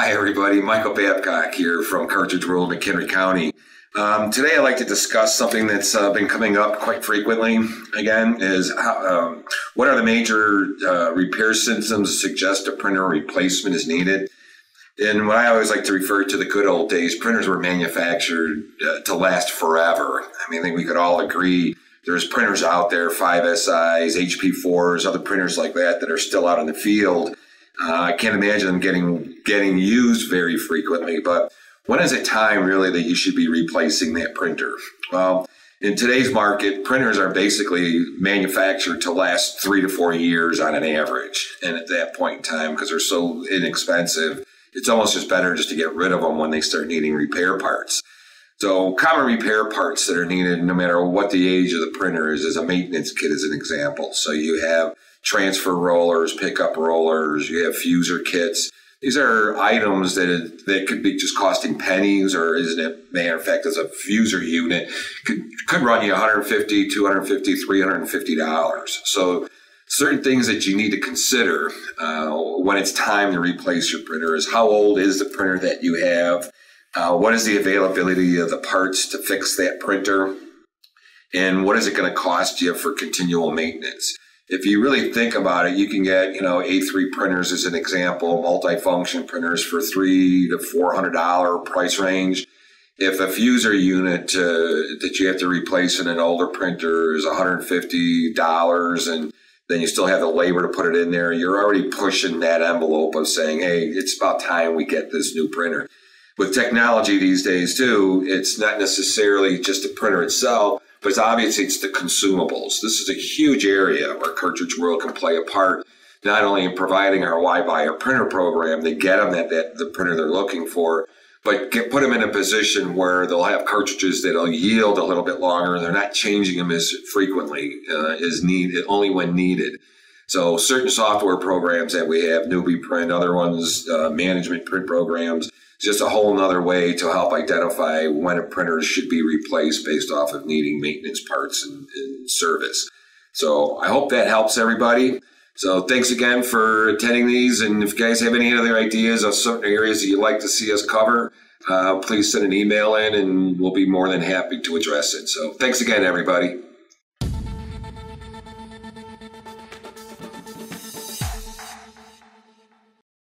Hi, everybody. Michael Babcock here from Cartridge World, McHenry County. Today, I'd like to discuss something that's been coming up quite frequently. Again, is what are the major repair symptoms that suggest a printer replacement is needed? And what I always like to refer to the good old days, printers were manufactured to last forever. I mean, I think we could all agree there's printers out there, 5SIs, HP4s, other printers like that that are still out in the field. I can't imagine them getting used very frequently, but when is it time really that you should be replacing that printer? Well, in today's market, printers are basically manufactured to last 3 to 4 years on an average. And at that point in time, because they're so inexpensive, it's almost just better just to get rid of them when they start needing repair parts. So common repair parts that are needed no matter what the age of the printer is a maintenance kit as an example. So you have transfer rollers, pickup rollers, you have fuser kits. These are items that could be just costing pennies, or isn't it? Matter of fact, as a fuser unit, could run you $150, $250, $350. So certain things that you need to consider when it's time to replace your printer is how old is the printer that you have? What is the availability of the parts to fix that printer? And what is it going to cost you for continual maintenance? If you really think about it, you can get, A3 printers as an example, multi-function printers for $300 to $400 price range. If a fuser unit that you have to replace in an older printer is $150 and then you still have the labor to put it in there, you're already pushing that envelope of saying, hey, it's about time we get this new printer. With technology these days, too, it's not necessarily just the printer itself, but obviously it's the consumables. This is a huge area where Cartridge World can play a part, not only in providing our Why Buy a Printer program to get them the printer they're looking for, but put them in a position where they'll have cartridges that'll yield a little bit longer and they're not changing them as frequently as needed, only when needed. So certain software programs that we have, Newbie Print, other ones, management print programs, just a whole nother way to help identify when a printer should be replaced based off of needing maintenance parts and service. So I hope that helps everybody. So thanks again for attending these. And if you guys have any other ideas of certain areas that you'd like to see us cover, please send an email in and we'll be more than happy to address it. So thanks again, everybody.